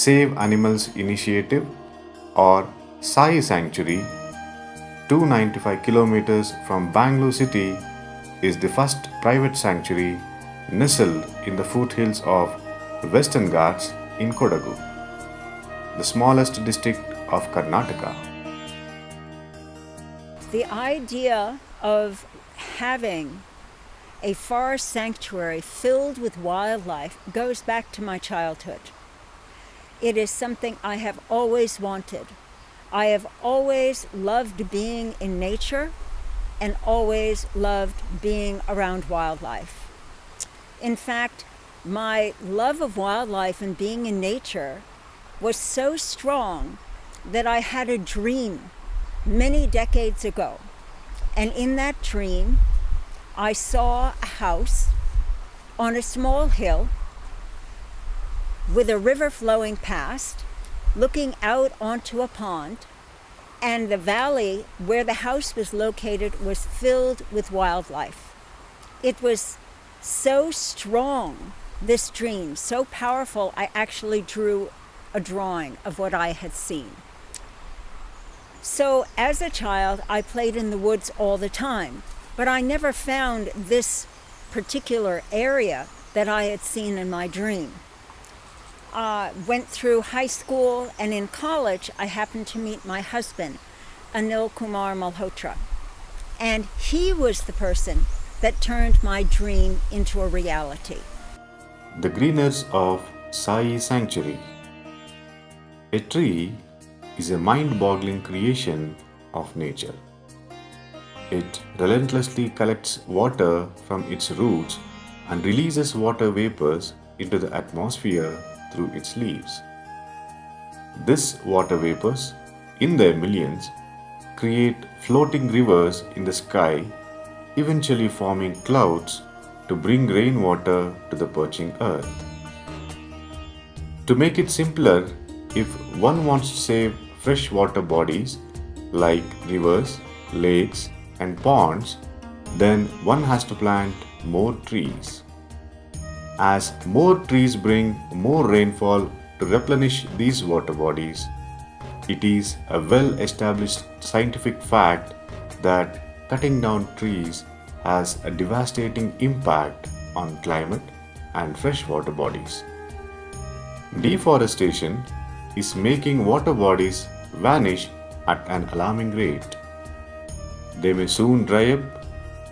Save Animals Initiative or Sai Sanctuary, 295 kilometers from Bangalore city, is the first private sanctuary nestled in the foothills of Western Ghats in Kodagu, the smallest district of Karnataka. The idea of having a forest sanctuary filled with wildlife goes back to my childhood. It is something I have always wanted. I have always loved being in nature and always loved being around wildlife. In fact, my love of wildlife and being in nature was so strong that I had a dream many decades ago. And in that dream, I saw a house on a small hill with a river flowing past, looking out onto a pond, and the valley where the house was located was filled with wildlife. It was so strong, this dream, so powerful, I actually drew a drawing of what I had seen. So as a child, I played in the woods all the time, but I never found this particular area that I had seen in my dream. Went through high school, and in college, I happened to meet my husband, Anil Kumar Malhotra. And he was the person that turned my dream into a reality. The Greeners of Sai Sanctuary. A tree is a mind-boggling creation of nature. It relentlessly collects water from its roots and releases water vapors into the atmosphere through its leaves. These water vapors, in their millions, create floating rivers in the sky, eventually forming clouds to bring rainwater to the perching earth. To make it simpler, if one wants to save freshwater bodies like rivers, lakes, and ponds, then one has to plant more trees. As more trees bring more rainfall to replenish these water bodies, it is a well-established scientific fact that cutting down trees has a devastating impact on climate and freshwater bodies. Deforestation is making water bodies vanish at an alarming rate. They may soon dry up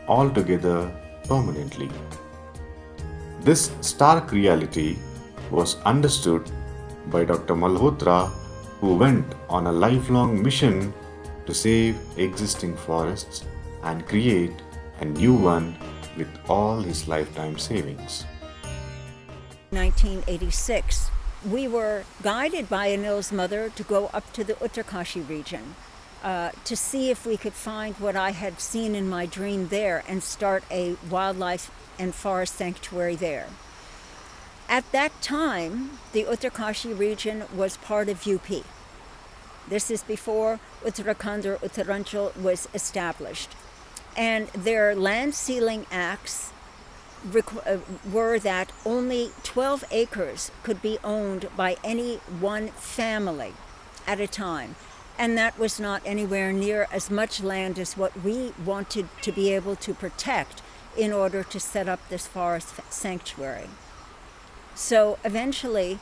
altogether permanently. This stark reality was understood by Dr. Malhotra, who went on a lifelong mission to save existing forests and create a new one with all his lifetime savings. 1986, we were guided by Anil's mother to go up to the Uttarkashi region to see if we could find what I had seen in my dream there and start a wildlife and forest sanctuary there. At that time, the Uttarkashi region was part of UP. This is before Uttarakhand or Uttaranchal was established. And their land sealing acts were that only 12 acres could be owned by any one family at a time. And that was not anywhere near as much land as what we wanted to be able to protect in order to set up this forest sanctuary. So eventually,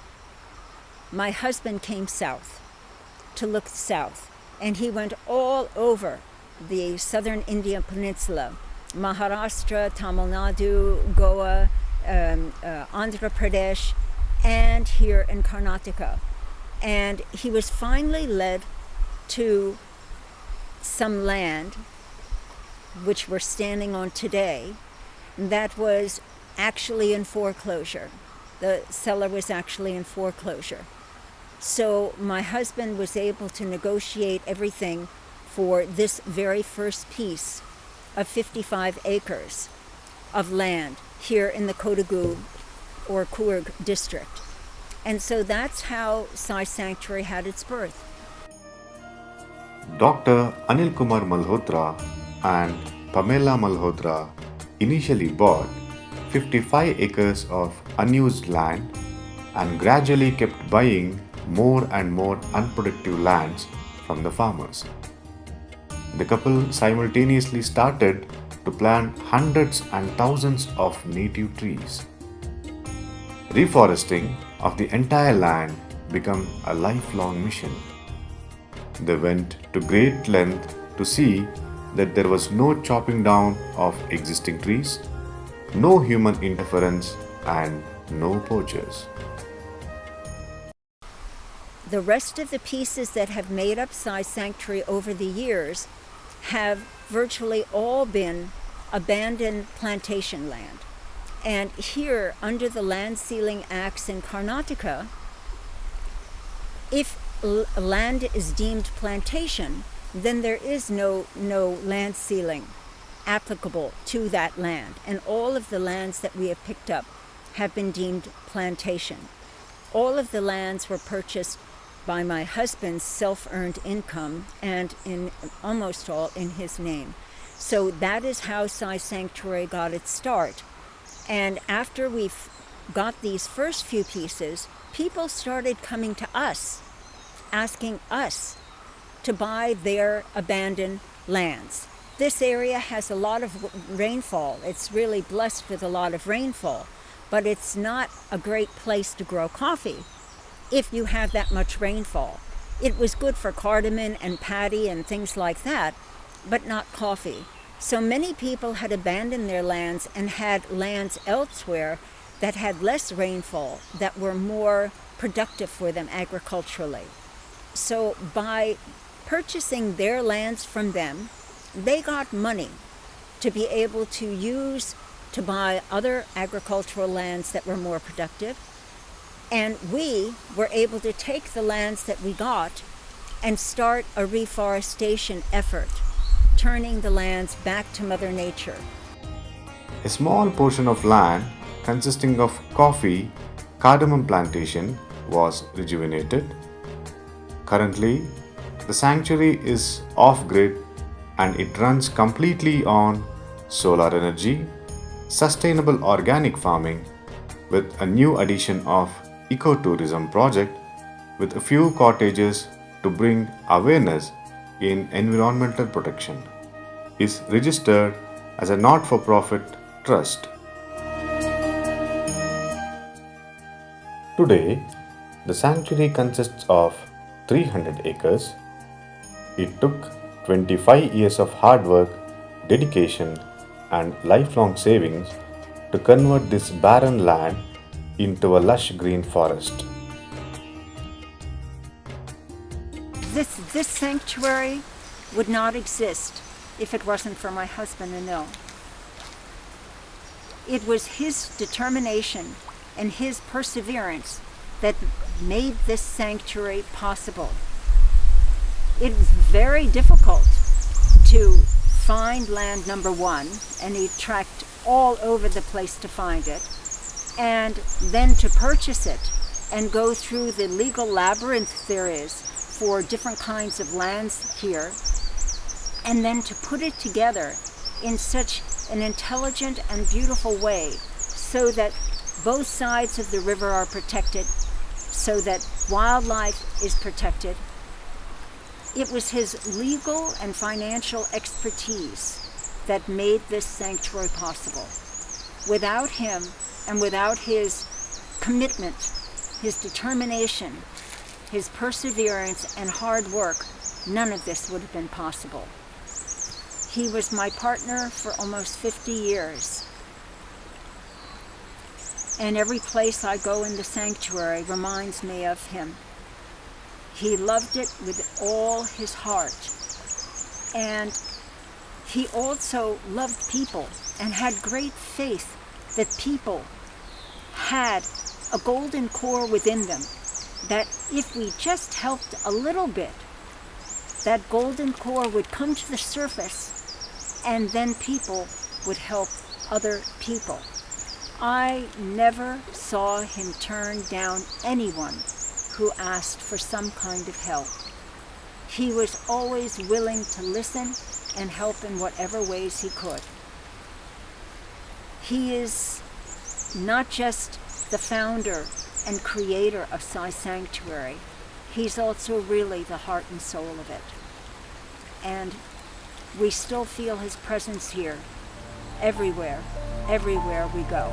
my husband came south to look south, and he went all over the southern Indian peninsula, Maharashtra, Tamil Nadu, Goa, Andhra Pradesh, and here in Karnataka. And he was finally led to some land, which we're standing on today, that was actually in foreclosure. The seller was actually in foreclosure. So my husband was able to negotiate everything for this very first piece of 55 acres of land here in the Kodagu or Coorg district. And so that's how Sai Sanctuary had its birth. Dr. Anil Kumar Malhotra and Pamela Malhotra initially bought 55 acres of unused land and gradually kept buying more and more unproductive lands from the farmers. The couple simultaneously started to plant hundreds and thousands of native trees. Reforesting of the entire land became a lifelong mission. They went to great length to see that there was no chopping down of existing trees, no human interference, and no poachers. The rest of the pieces that have made up Sai Sanctuary over the years have virtually all been abandoned plantation land. And here, under the Land Sealing Acts in Karnataka, if land is deemed plantation, then there is no land sealing applicable to that land. And all of the lands that we have picked up have been deemed plantation. All of the lands were purchased by my husband's self-earned income, and in almost all in his name. So that is how Sai Sanctuary got its start. And after we've got these first few pieces, people started coming to us, asking us to buy their abandoned lands. This area has a lot of rainfall. It's really blessed with a lot of rainfall, but it's not a great place to grow coffee if you have that much rainfall. It was good for cardamom and paddy and things like that, but not coffee. So many people had abandoned their lands and had lands elsewhere that had less rainfall, that were more productive for them agriculturally. So by purchasing their lands from them, they got money to be able to use to buy other agricultural lands that were more productive. And we were able to take the lands that we got and start a reforestation effort, turning the lands back to Mother Nature. A small portion of land consisting of coffee cardamom plantation was rejuvenated. Currently, the sanctuary is off-grid and it runs completely on solar energy, sustainable organic farming, with a new addition of ecotourism project with a few cottages to bring awareness in environmental protection. Is registered as a not-for-profit trust. Today, the sanctuary consists of 300 acres. It took 25 years of hard work, dedication, and lifelong savings to convert this barren land into a lush green forest. This sanctuary would not exist if it wasn't for my husband Anil. It was his determination and his perseverance that made this sanctuary possible. It was very difficult to find land, number one, and he trekked all over the place to find it, and then to purchase it and go through the legal labyrinth there is for different kinds of lands here, and then to put it together in such an intelligent and beautiful way so that both sides of the river are protected, so that wildlife is protected. It was his legal and financial expertise that made this sanctuary possible. Without him and without his commitment, his determination, his perseverance and hard work, none of this would have been possible. He was my partner for almost 50 years. And every place I go in the sanctuary reminds me of him. He loved it with all his heart. And he also loved people and had great faith that people had a golden core within them, that if we just helped a little bit, that golden core would come to the surface and then people would help other people. I never saw him turn down anyone who asked for some kind of help. He was always willing to listen and help in whatever ways he could. He is not just the founder and creator of Sai Sanctuary, he's also really the heart and soul of it. And we still feel his presence here, everywhere we go.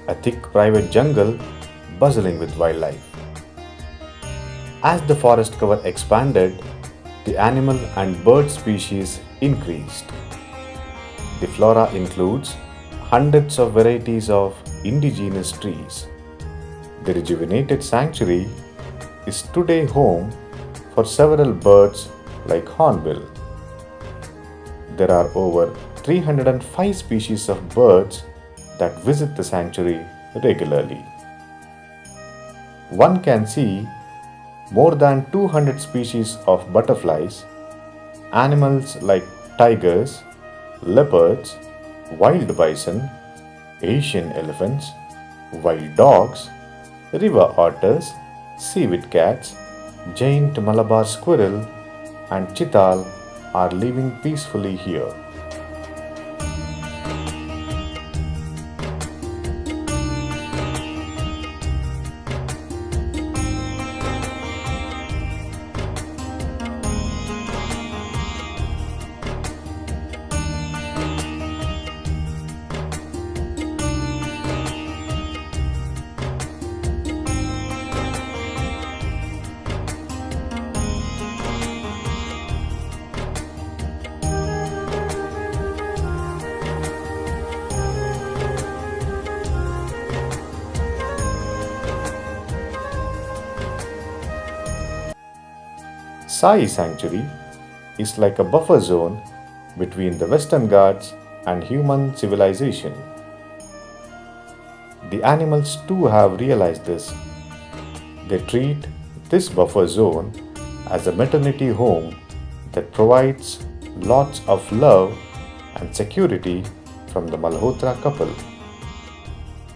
A thick private jungle bustling with wildlife. As the forest cover expanded, the animal and bird species increased. The flora includes hundreds of varieties of indigenous trees. The rejuvenated sanctuary is today home for several birds like hornbill. There are over 305 species of birds that visit the sanctuary regularly. One can see more than 200 species of butterflies, animals like tigers, leopards, wild bison, Asian elephants, wild dogs, river otters, civet cats, giant Malabar squirrel, and chital are living peacefully here. Sai Sanctuary is like a buffer zone between the Western Ghats and human civilization. The animals too have realized this. They treat this buffer zone as a maternity home that provides lots of love and security from the Malhotra couple.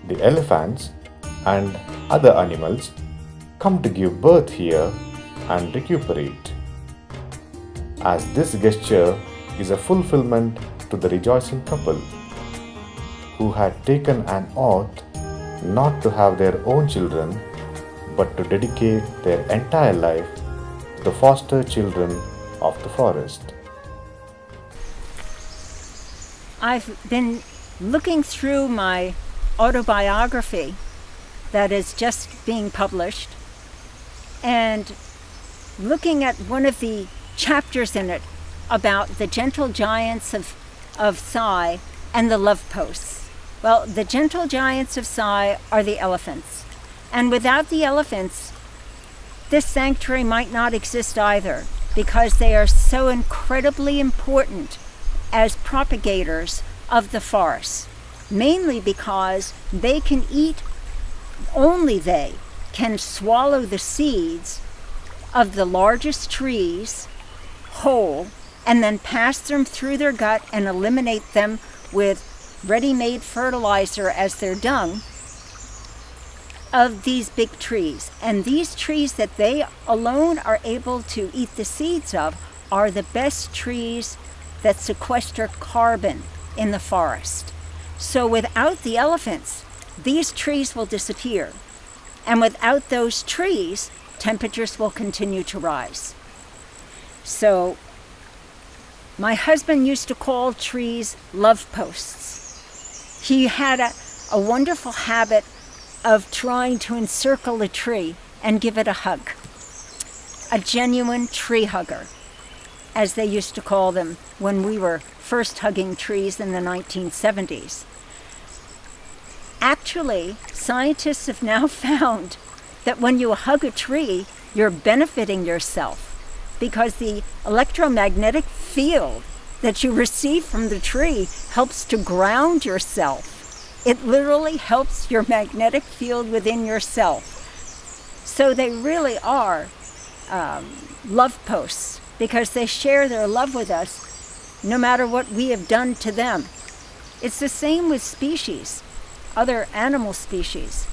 The elephants and other animals come to give birth here and recuperate. As this gesture is a fulfillment to the rejoicing couple who had taken an oath not to have their own children but to dedicate their entire life to the foster children of the forest. I've been looking through my autobiography that is just being published and looking at one of the chapters in it about the gentle giants of Sai and the love posts. Well, the gentle giants of Sai are the elephants. And without the elephants, this sanctuary might not exist either, because they are so incredibly important as propagators of the forest, mainly because they can eat, only they can swallow the seeds of the largest trees whole and then pass them through their gut and eliminate them with ready-made fertilizer as their dung of these big trees. And these trees that they alone are able to eat the seeds of are the best trees that sequester carbon in the forest. So without the elephants, these trees will disappear. And without those trees, temperatures will continue to rise. So my husband used to call trees love posts. He had a wonderful habit of trying to encircle a tree and give it a hug. A genuine tree hugger, as they used to call them when we were first hugging trees in the 1970s. Actually, scientists have now found that when you hug a tree, you're benefiting yourself, because the electromagnetic field that you receive from the tree helps to ground yourself. It literally helps your magnetic field within yourself. So they really are love posts, because they share their love with us no matter what we have done to them. It's the same with species, other animal species,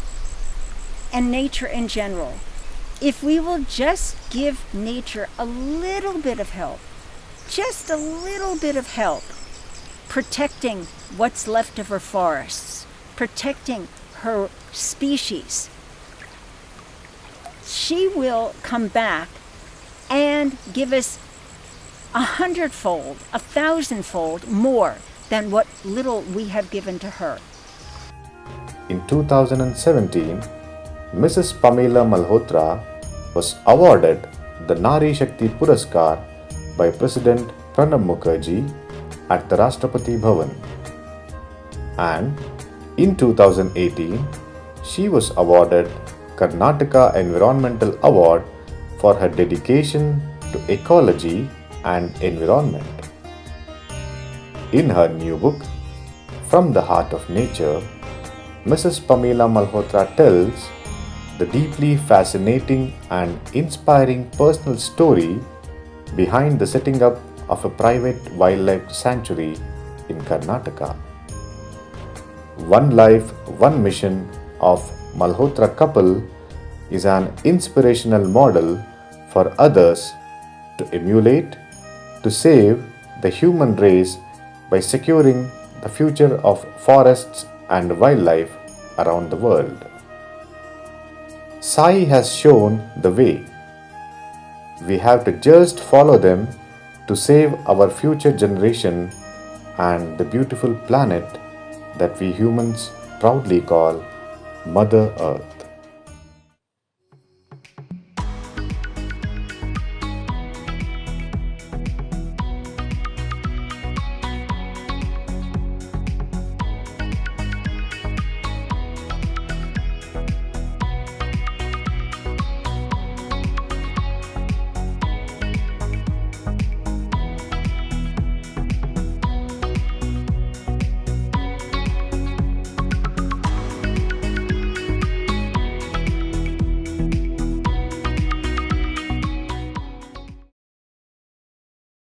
and nature in general. If we will just give nature a little bit of help, just a little bit of help, protecting what's left of her forests, protecting her species, she will come back and give us 100-fold, 1,000-fold more than what little we have given to her. In 2017, Mrs. Pamela Malhotra was awarded the Nari Shakti Puraskar by President Pranab Mukherjee at the Rashtrapati Bhavan. And in 2018, she was awarded Karnataka Environmental Award for her dedication to ecology and environment. In her new book, From the Heart of Nature, Mrs. Pamela Malhotra tells the deeply fascinating and inspiring personal story behind the setting up of a private wildlife sanctuary in Karnataka. One Life, One Mission of Malhotra couple is an inspirational model for others to emulate to save the human race by securing the future of forests and wildlife around the world. Sai has shown the way. We have to just follow them to save our future generation and the beautiful planet that we humans proudly call Mother Earth.